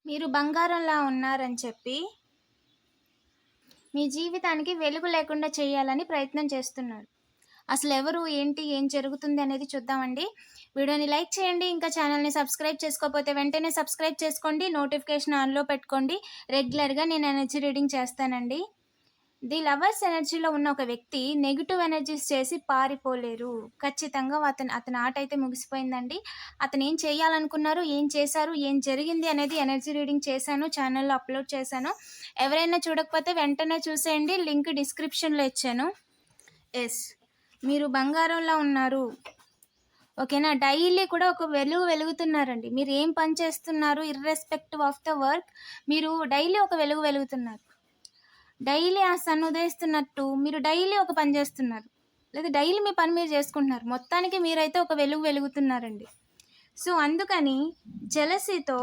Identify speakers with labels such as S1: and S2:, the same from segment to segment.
S1: మీరు బంగారంలా ఉన్నారని చెప్పి, మీ జీవితానికి వెలుగు లేకుండా చేయాలని ప్రయత్నం చేస్తున్నారు. అసలెవరు, ఏంటి, ఏం జరుగుతుంది అనేది చూద్దామండి. వీడియోని లైక్ చేయండి. ఇంకా ఛానల్‌ని సబ్స్క్రైబ్ చేసుకోకపోతే వెంటనే సబ్స్క్రైబ్ చేసుకోండి. నోటిఫికేషన్ ఆన్‌లో పెట్టుకోండి. రెగ్యులర్‌గా నేను ఎనర్జీ రీడింగ్ చేస్తానండి. ది లవర్స్ ఎనర్జీలో ఉన్న ఒక వ్యక్తి నెగెటివ్ ఎనర్జీస్ చేసి పారిపోలేరు. ఖచ్చితంగా అతని ఆట అయితే ముగిసిపోయిందండి. అతను ఏం చేయాలనుకున్నారు, ఏం చేశారు, ఏం జరిగింది అనేది ఎనర్జీ రీడింగ్ చేశాను. ఛానల్‌లో అప్‌లోడ్ చేశాను. ఎవరైనా చూడకపోతే వెంటనే చూసేయండి. లింక్ డిస్క్రిప్షన్‌లో ఇచ్చాను. యెస్. మీరు బంగారంలా ఉన్నారు. ఓకేనా? డైలీ కూడా ఒక వెలుగుతున్నారండి. మీరు ఏం పని చేస్తున్నారు ఇర్రెస్పెక్టివ్ ఆఫ్ ద వర్క్, మీరు డైలీ ఒక వెలుగుతున్నారు. డైలీ ఆ సన్ ఉదయిస్తున్నట్టు మీరు డైలీ ఒక పని చేస్తున్నారు. లేదా డైలీ మీ పని మీరు చేసుకుంటున్నారు. మొత్తానికి మీరైతే ఒక వెలుగుతున్నారండి. సో అందుకని జెలసీతో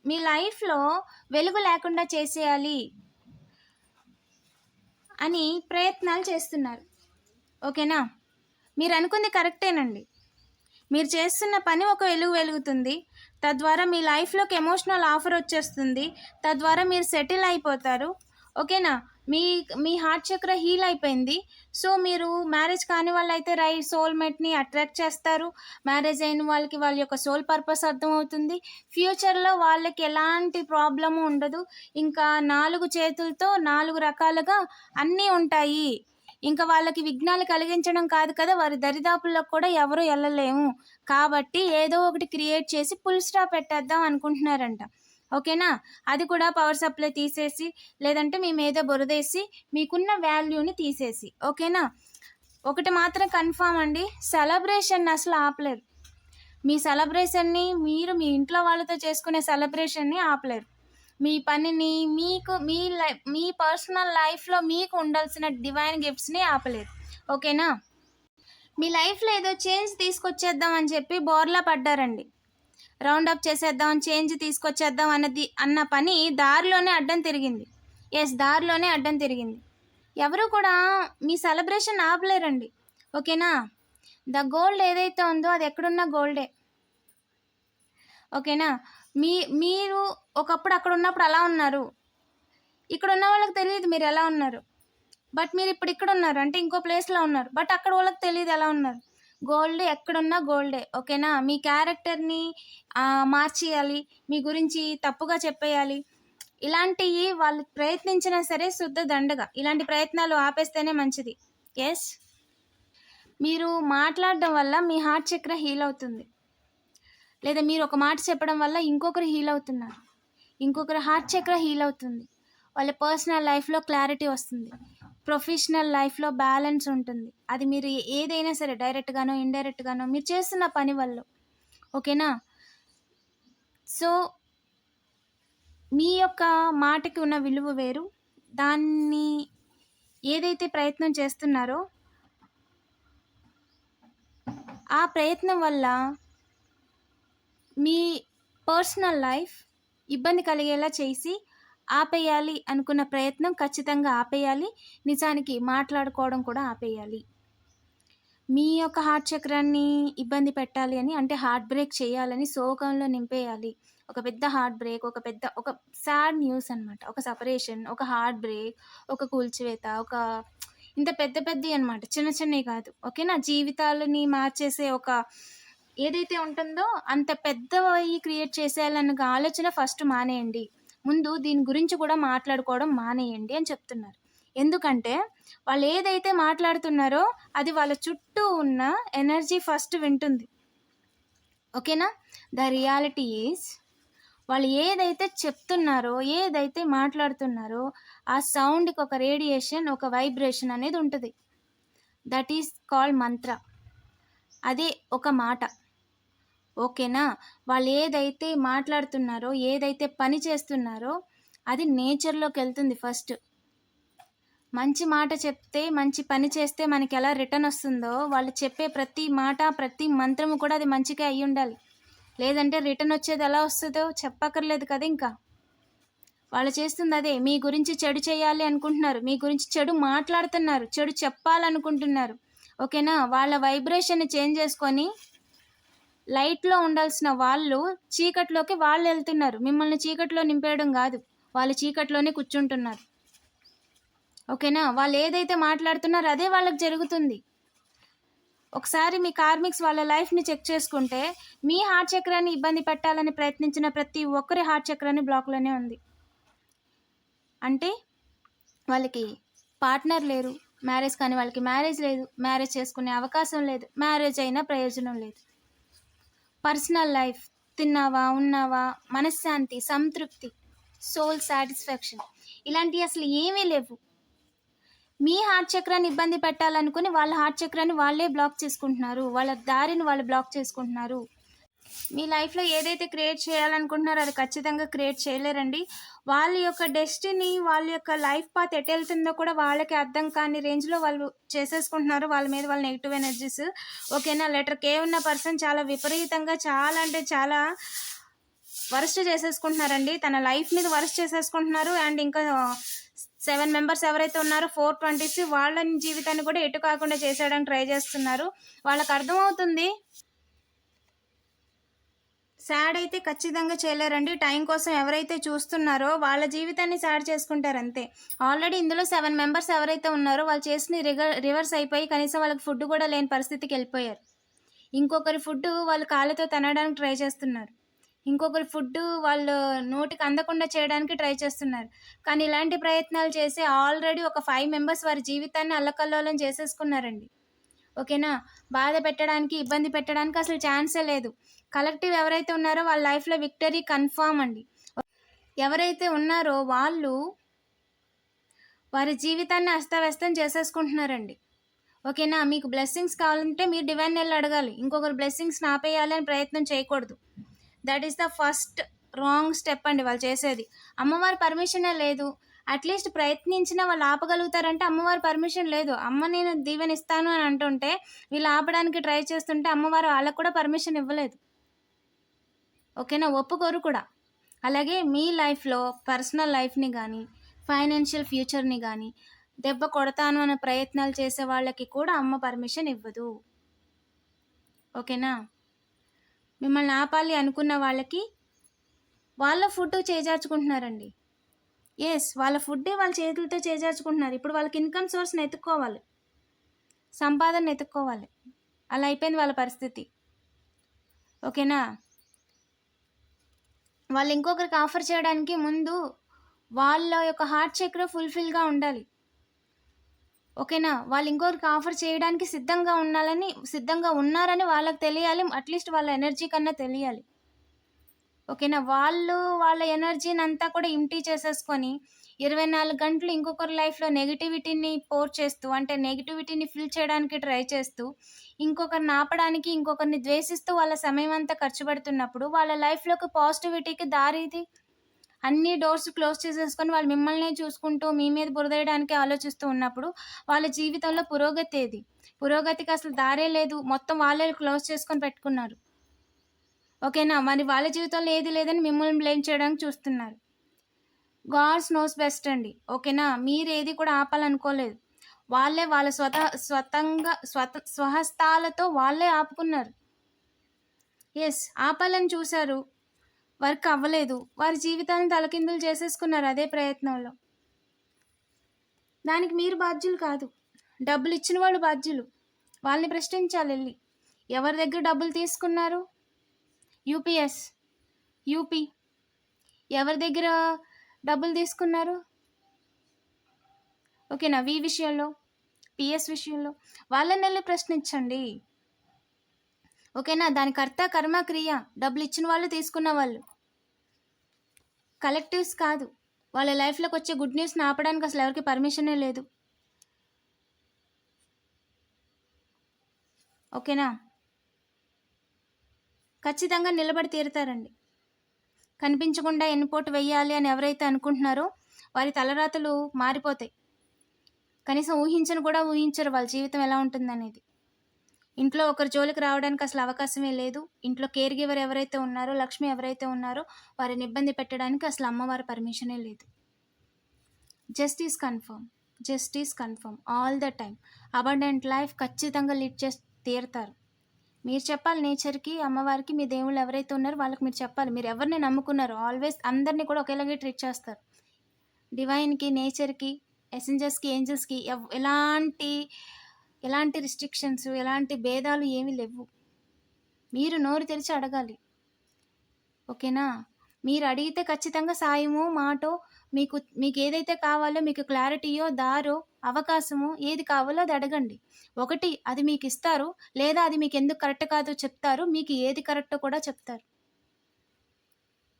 S1: మీ లైఫ్‌లో వెలుగు లేకుండా చేసేయాలి అని ప్రయత్నాలు చేస్తున్నారు. ఓకేనా? మీరు అనుకుంది కరెక్టేనండి. మీరు చేస్తున్న పని ఒక వెలుగుతుంది. తద్వారా మీ లైఫ్‌లోకి ఎమోషనల్ ఆఫర్ వచ్చేస్తుంది. తద్వారా మీరు సెటిల్ అయిపోతారు. ఓకేనా? మీ మీ హార్ట్ చక్ర హీల్ అయిపోయింది. సో మీరు మ్యారేజ్ కాని వాళ్ళైతే సోల్‌మేట్‌ని అట్రాక్ట్ చేస్తారు. మ్యారేజ్ అయిన వాళ్ళకి వాళ్ళ యొక్క సోల్ పర్పస్ అర్థమవుతుంది. ఫ్యూచర్‌లో వాళ్ళకి ఎలాంటి ప్రాబ్లము ఉండదు. ఇంకా 4 చేతులతో 4 రకాలుగా అన్నీ ఉంటాయి. ఇంకా వాళ్ళకి విఘ్నాలు కలిగించడం కాదు కదా, వారి దరిదాపుల్లో కూడా ఎవరు ఎళ్ళలేము. కాబట్టి ఏదో ఒకటి క్రియేట్ చేసి ఫుల్ స్టాప్ పెట్టేద్దాం అనుకుంటున్నారంట. ఓకేనా? అది కూడా పవర్ సప్లై తీసేసి, లేదంటే మీ మీద బురదేసి, మీకున్న వాల్యూని తీసేసి. ఓకేనా? ఒకటి మాత్రం కన్ఫర్మ్ అండి, సెలబ్రేషన్‌ని అసలు ఆపలేరు. మీ సెలబ్రేషన్‌ని మీరు మీ ఇంట్లో వాళ్ళతో చేసుకునే సెలబ్రేషన్‌ని ఆపలేరు. మీ పనిని మీ పర్సనల్ లైఫ్‌లో మీకు ఉండాల్సిన డివైన్ గిఫ్ట్స్‌ని ఆపలేరు. ఓకేనా? మీ లైఫ్‌లో ఏదో చేంజ్ తీసుకొచ్చేద్దాం అని చెప్పి బోర్లా పడ్డారండి. రౌండప్ చేసేద్దాం, చేంజ్ తీసుకొచ్చేద్దాం అన్న పని దారిలోనే అడ్డం తిరిగింది. యెస్, దారిలోనే అడ్డం తిరిగింది. ఎవరు కూడా మీ సెలబ్రేషన్ ఆపలేరండి. ఓకేనా? ద గోల్డ్ ఏదైతే ఉందో అది ఎక్కడున్నా గోల్డే. ఓకేనా? మీరు ఒకప్పుడు అక్కడ ఉన్నప్పుడు అలా ఉన్నారు. ఇక్కడ ఉన్న వాళ్ళకి తెలియదు మీరు ఎలా ఉన్నారు. బట్ మీరు ఇప్పుడు ఇక్కడ ఉన్నారు. అంటే ఇంకో ప్లేస్‌లో ఉన్నారు. బట్ అక్కడ వాళ్ళకి తెలీదు ఎలా ఉన్నారు. గోల్డ్ ఎక్కడున్నా గోల్డే. ఓకేనా? మీ క్యారెక్టర్‌ని మార్చేయాలి. మీ గురించి తప్పుగా చెప్పేయాలి. ఇలాంటియి వాళ్ళు ప్రయత్నించినా సరే శుద్ధ దండగ. ఇలాంటి ప్రయత్నాలు ఆపేస్తేనే మంచిది. యెస్. మీరు మాట్లాడడం వల్ల మీ హార్ట్ చక్ర హీల్ అవుతుంది. లేదా మీరు ఒక మాట చెప్పడం వల్ల ఇంకొకరు హీల్ అవుతున్నారు. ఇంకొకరి హార్ట్ చక్ర హీల్ అవుతుంది. వాళ్ళ పర్సనల్ లైఫ్‌లో క్లారిటీ వస్తుంది. ప్రొఫెషనల్ లైఫ్‌లో బ్యాలెన్స్ ఉంటుంది. అది మీరు ఏదైనా సరే డైరెక్ట్‌గానో, ఇండైరెక్ట్‌గానో మీరు చేస్తున్న పని వల్ల. ఓకేనా? సో మీ యొక్క మాటకి ఉన్న విలువ వేరు. దాన్ని ఏదైతే ప్రయత్నం చేస్తున్నారో ఆ ప్రయత్నం వల్ల మీ పర్సనల్ లైఫ్ ఇబ్బంది కలిగేలా చేసి ఆపేయాలి అనుకున్న ప్రయత్నం ఖచ్చితంగా ఆపేయాలి. నిజానికి మాట్లాడుకోవడం కూడా ఆపేయాలి. మీ యొక్క హార్ట్ చక్రాన్ని ఇబ్బంది పెట్టాలి అని, అంటే హార్ట్ బ్రేక్ చేయాలని, శోకంలో నింపేయాలి. ఒక పెద్ద హార్ట్ బ్రేక్, ఒక సాడ్ న్యూస్ అనమాట. ఒక సెపరేషన్, ఒక హార్ట్ బ్రేక్, ఒక కూల్చివేత, ఇంత పెద్దయి అనమాట. చిన్నయి కాదు. ఓకేనా? జీవితాలని మార్చేసే ఏదైతే ఉంటుందో అంత పెద్దవి క్రియేట్ చేసేయాలన్న ఆలోచన ఫస్ట్ మానేయండి. ముందు దీని గురించి కూడా మాట్లాడుకోవడం మానేయండి అని చెప్తున్నారు. ఎందుకంటే వాళ్ళు ఏదైతే మాట్లాడుతున్నారో అది వాళ్ళ చుట్టూ ఉన్న ఎనర్జీ ఫస్ట్ వింటుంది. ఓకేనా? ద రియాలిటీ ఈజ్, వాళ్ళు ఏదైతే చెప్తున్నారో, ఏదైతే మాట్లాడుతున్నారో ఆ సౌండ్‌కి ఒక రేడియేషన్, ఒక వైబ్రేషన్ అనేది ఉంటుంది. దట్ ఈస్ కాల్డ్ మంత్ర. అదే ఒక మాట. ఓకేనా? వాళ్ళు ఏదైతే మాట్లాడుతున్నారో, ఏదైతే పని చేస్తున్నారో అది నేచర్‌లోకి వెళ్తుంది ఫస్ట్. మంచి మాట చెప్తే, మంచి పని చేస్తే మనకి ఎలా రిటర్న్ వస్తుందో, వాళ్ళు చెప్పే ప్రతి మాట, ప్రతి మంత్రము కూడా అది మంచిగా అయ్యుండాలి. లేదంటే రిటర్న్ వచ్చేది ఎలా వస్తుందో చెప్పక్కర్లేదు కదా ఇంకా. వాళ్ళు చేస్తుంది అదే. మీ గురించి చెడు చేయాలి అనుకుంటున్నారు. మీ గురించి చెడు మాట్లాడుతున్నారు. చెడు చెప్పాలనుకుంటున్నారు. ఓకేనా? వాళ్ళ వైబ్రేషన్‌ని చేంజ్ చేసుకొని లైట్‌లో ఉండాల్సిన వాళ్ళు చీకట్లోకి వాళ్ళెళ్తున్నారు. మిమ్మల్ని చీకట్లో నింపేయడం గాదు. వాళ్ళు చీకట్లోనే కూర్చుంటున్నారు. ఓకేనా? వాళ్ళేదైతే మాట్లాడుతున్నారో అదే వాళ్ళకి జరుగుతుంది. ఒకసారి మీ కార్మిక్స్ వాళ్ళ లైఫ్‌ని చెక్ చేసుకుంటే, మీ హార్ట్ చక్రాన్ని ఇబ్బంది పెట్టాలని ప్రయత్నించిన ప్రతి ఒక్కరి హార్ట్ చక్రాన్ని బ్లాక్‌లోనే ఉంది. అంటే వాళ్ళకి పార్ట్నర్ లేరు. మ్యారేజ్ కాని వాళ్ళకి మ్యారేజ్ లేదు. మ్యారేజ్ చేసుకునే అవకాశం లేదు. మ్యారేజ్ అయినా ప్రయోజనం లేదు. పర్సనల్ లైఫ్, తిన్నావా, ఉన్నావా, మనశ్శాంతి, సంతృప్తి, సోల్ సాటిస్ఫాక్షన్ ఇలాంటివి అసలు ఏమీ లేవు. మీ హార్ట్ చక్రాన్ని ఇబ్బంది పెట్టాలనుకుని వాళ్ళ హార్ట్ చక్రాన్ని వాళ్ళే బ్లాక్ చేసుకుంటున్నారు. వాళ్ళ దారిని వాళ్ళు బ్లాక్ చేసుకుంటున్నారు. మీ లైఫ్లో ఏదైతే క్రియేట్ చేయాలనుకుంటున్నారో అది ఖచ్చితంగా క్రియేట్ చేయలేరండి. వాళ్ళ యొక్క డెస్టినీ, వాళ్ళ యొక్క లైఫ్ పాత్ ఎటు వెళ్తుందో కూడా వాళ్ళకి అర్థం కాని రేంజ్లో వాళ్ళు చేసేసుకుంటున్నారు. వాళ్ళ మీద వాళ్ళ నెగిటివ్ ఎనర్జీస్. ఓకేనా? లెటర్ కే ఉన్న పర్సన్ చాలా విపరీతంగా, చాలా అంటే చాలా వరస్ట్ చేసేసుకుంటున్నారండి. తన లైఫ్ మీద వరస్ట్ చేసేసుకుంటున్నారు. అండ్ ఇంకా 7 మెంబర్స్ ఎవరైతే ఉన్నారో 420 వాళ్ళ జీవితాన్ని కూడా ఎటు కాకుండా చేసేయడానికి ట్రై చేస్తున్నారు. వాళ్ళకి అర్థమవుతుంది. సాడ్ అయితే ఖచ్చితంగా చేయలేరండి. టైం కోసం ఎవరైతే చూస్తున్నారో వాళ్ళ జీవితాన్ని సాడ్ చేసుకుంటారు అంతే. ఆల్రెడీ ఇందులో 7 మెంబర్స్ ఎవరైతే ఉన్నారో వాళ్ళు చేసిన రివర్స్ అయిపోయి కనీసం వాళ్ళకి ఫుడ్ కూడా లేని పరిస్థితికి వెళ్ళిపోయారు. ఇంకొకరి ఫుడ్ వాళ్ళు కాళ్ళతో తినడానికి ట్రై చేస్తున్నారు. ఇంకొకరి ఫుడ్ వాళ్ళు నోటికి అందకుండా చేయడానికి ట్రై చేస్తున్నారు. కానీ ఇలాంటి ప్రయత్నాలు చేసి ఆల్రెడీ ఒక 5 మెంబర్స్ వారి జీవితాన్ని అల్లకల్లోలం చేసేసుకున్నారండి. ఓకేనా? బాధ పెట్టడానికి, ఇబ్బంది పెట్టడానికి అసలు ఛాన్సే లేదు. కలెక్టివ్ ఎవరైతే ఉన్నారో వాళ్ళ లైఫ్లో విక్టరీ కన్ఫామ్ అండి. ఎవరైతే ఉన్నారో వాళ్ళు వారి జీవితాన్ని అస్తవ్యస్తం చేసేసుకుంటున్నారండి. ఓకేనా? మీకు బ్లెస్సింగ్స్ కావాలంటే మీరు డివైన్ వెళ్ళి అడగాలి. ఇంకొకరు బ్లెస్సింగ్స్ని ఆపేయాలి అని ప్రయత్నం చేయకూడదు. That is the first wrong step అండి వాళ్ళు చేసేది. అమ్మవారి పర్మిషనే లేదు. అట్లీస్ట్ ప్రయత్నించినా వాళ్ళు ఆపగలుగుతారంటే అమ్మవారి పర్మిషన్ లేదు. అమ్మ నేను దీవెనిస్తాను అని అంటుంటే వీళ్ళు ఆపడానికి ట్రై చేస్తుంటే అమ్మవారు వాళ్ళకు కూడా పర్మిషన్ ఇవ్వలేదు. ఓకేనా? ఒప్పుకోరు కూడా. అలాగే మీ లైఫ్లో పర్సనల్ లైఫ్ని కానీ, ఫైనాన్షియల్ ఫ్యూచర్ని కానీ దెబ్బ కొడతాను అనే ప్రయత్నాలు చేసే వాళ్ళకి కూడా అమ్మ పర్మిషన్ ఇవ్వదు. ఓకేనా? మిమ్మల్ని ఆపాలి అనుకున్న వాళ్ళకి వాళ్ళ ఫుడ్ చేజార్చుకుంటున్నారండి. ఎస్, వాళ్ళ ఫుడ్డే వాళ్ళ చేతులతో చేజార్చుకుంటున్నారు. ఇప్పుడు వాళ్ళకి ఇన్కమ్ సోర్స్ని ఎత్తుక్కోవాలి, సంపాదన ఎత్తుక్కోవాలి. అలా అయిపోయింది వాళ్ళ పరిస్థితి. ఓకేనా? వాళ్ళు ఇంకొకరికి ఆఫర్ చేయడానికి ముందు వాళ్ళ యొక్క హార్ట్ చక్ర ఫుల్ఫిల్గా ఉండాలి. ఓకేనా? వాళ్ళు ఇంకొకరికి ఆఫర్ చేయడానికి సిద్ధంగా ఉన్నారని వాళ్ళకి తెలియాలి. అట్లీస్ట్ వాళ్ళ ఎనర్జీ కన్నా తెలియాలి. ఓకేనా? వాళ్ళు వాళ్ళ ఎనర్జీని అంతా కూడా ఇంటీ చేసేసుకొని 24 గంటలు ఇంకొకరి లైఫ్లో నెగిటివిటీని పోర్ చేస్తూ, అంటే నెగిటివిటీని ఫిల్ చేయడానికి ట్రై చేస్తూ, ఇంకొకరిని ఆపడానికి, ఇంకొకరిని ద్వేషిస్తూ వాళ్ళ సమయం అంతా ఖర్చు పెడుతున్నప్పుడు వాళ్ళ లైఫ్లోకి పాజిటివిటీకి దారిది అన్ని డోర్స్ క్లోజ్ చేసేసుకొని వాళ్ళు మిమ్మల్ని చూసుకుంటూ మీ మీద బురదేయడానికి ఆలోచిస్తూ ఉన్నప్పుడు వాళ్ళ జీవితంలో పురోగతికి అసలు దారే లేదు. మొత్తం వాళ్ళే క్లోజ్ చేసుకొని పెట్టుకున్నారు. ఓకేనా? మరి వాళ్ళ జీవితంలో ఏది లేదని మిమ్మల్ని బ్లేమ్ చేయడానికి చూస్తున్నారు. గాడ్స్ నోస్ బెస్ట్ అండి. ఓకేనా? మీరు ఏది కూడా ఆపాలనుకోలేదు. వాళ్ళే వాళ్ళ స్వహస్తాలతో వాళ్ళే ఆపుకున్నారు. ఎస్, ఆపాలని చూశారు, వర్క్ అవ్వలేదు. వారి జీవితాన్ని తలకిందులు చేసేసుకున్నారు అదే ప్రయత్నంలో. దానికి మీరు బాధ్యులు కాదు, డబ్బులు ఇచ్చిన వాళ్ళు బాధ్యులు. వాళ్ళని ప్రశ్నించాలి వెళ్ళి. ఎవరి దగ్గర డబ్బులు తీసుకున్నారు? యూపీఎస్, యూపీ ఎవరి దగ్గర డబ్బులు తీసుకున్నారు? ఓకేనా? వి విషయంలో, పిఎస్ విషయంలో వాళ్ళని వెళ్ళి ప్రశ్నించండి. ఓకేనా? దాని కర్త కర్మ క్రియ డబ్బులు ఇచ్చిన వాళ్ళు, తీసుకున్న వాళ్ళు, కలెక్టివ్స్ కాదు. వాళ్ళ లైఫ్లోకి వచ్చే గుడ్ న్యూస్ని ఆపడానికి అసలు ఎవరికి పర్మిషనే లేదు. ఓకేనా? ఖచ్చితంగా నిలబడి తీరుతారండి. కనిపించకుండా ఎన్నిపోటు వెయ్యాలి అని ఎవరైతే అనుకుంటున్నారో వారి తలరాతలు మారిపోతాయి. కనీసం ఊహించరు వాళ్ళ జీవితం ఎలా ఉంటుందనేది. ఇంట్లో ఒకరి జోలికి రావడానికి అసలు అవకాశమే లేదు. ఇంట్లో కేర్ గివర్ ఎవరైతే ఉన్నారో, లక్ష్మి ఎవరైతే ఉన్నారో వారిని ఇబ్బంది పెట్టడానికి అసలు అమ్మవారి పర్మిషనే లేదు. Justice confirm all the time. Abundant life ఖచ్చితంగా లీడ్ చేసి తీరుతారు. మీరు చెప్పాలి నేచర్‌కి, అమ్మవారికి, మీ దేవుళ్ళు ఎవరైతే ఉన్నారో వాళ్ళకి మీరు చెప్పాలి. మీరు ఎవరిని నమ్ముకున్నారో ఆల్వేస్ అందరిని కూడా ఒకేలాగే ట్రీట్ చేస్తారు. డివైన్‌కి, నేచర్‌కి, ఎసెంజర్స్‌కి, ఏంజెల్స్‌కి ఎలాంటి రిస్ట్రిక్షన్స్, ఎలాంటి భేదాలు ఏమీ లెవ్వు. మీరు నోరు తెరిచి అడగాలి. ఓకేనా? మీరు అడిగితే ఖచ్చితంగా సాయమో, మాటో మీకేదైతే కావాలో మీకు క్లారిటీయో, దారో, అవకాశమో ఏది కావాలో అది అడగండి. ఒకటి అది మీకిస్తారు. లేదా అది మీకెందుకు కరెక్ట్ కాదో చెప్తారు. మీకు ఏది కరెక్టో కూడా చెప్తారు.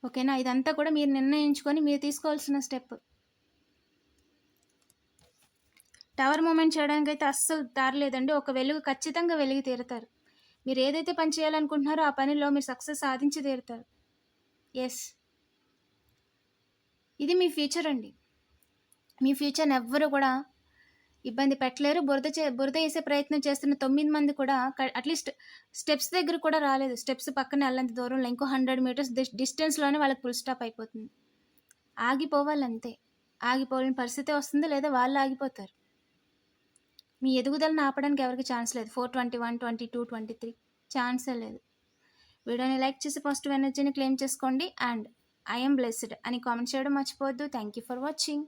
S1: ఓకేనా? ఇదంతా కూడా మీరు నిర్ణయించుకొని మీరు తీసుకోవాల్సిన స్టెప్. టవర్ మూవ్‌మెంట్ చేయడానికైతే అస్సలు దారి లేదండి. ఒక వెలుగు ఖచ్చితంగా వెలిగి తీరుతారు. మీరు ఏదైతే పని చేయాలనుకుంటున్నారో ఆ పనిలో మీరు సక్సెస్ సాధించి తీరుతారు. యెస్. ఇది మీ ఫ్యూచర్ అండి. మీ ఫ్యూచర్‌ని ఎవ్వరు కూడా ఇబ్బంది పెట్టలేరు. బురద ఏసే ప్రయత్నం చేస్తున్న 9 మంది కూడా అట్‌లీస్ట్ స్టెప్స్ దగ్గర కూడా రాలేదు. స్టెప్స్ పక్కన ఎళ్ళంత దూరంలో ఇంకో 100 మీటర్స్ డిస్టెన్స్‌లోనే వాళ్ళకి ఫుల్ స్టాప్ అయిపోతుంది. ఆగిపోవాలంతే. ఆగిపోలేని పరిస్థితే వస్తుంది. లేదా వాళ్ళు ఆగిపోతారు. మీ ఎదుగుదలను ఆపడానికి ఎవరికీ ఛాన్స్ లేదు. 421, 22, 23 ఛాన్సే లేదు. వీడియోని లైక్ చేసి పాజిటివ్ ఎనర్జీని క్లెయిమ్ చేసుకోండి. అండ్ ఐ యామ్ బ్లెస్డ్ అని కామెంట్ చేయడం మర్చిపోవద్దు. Thank you for watching.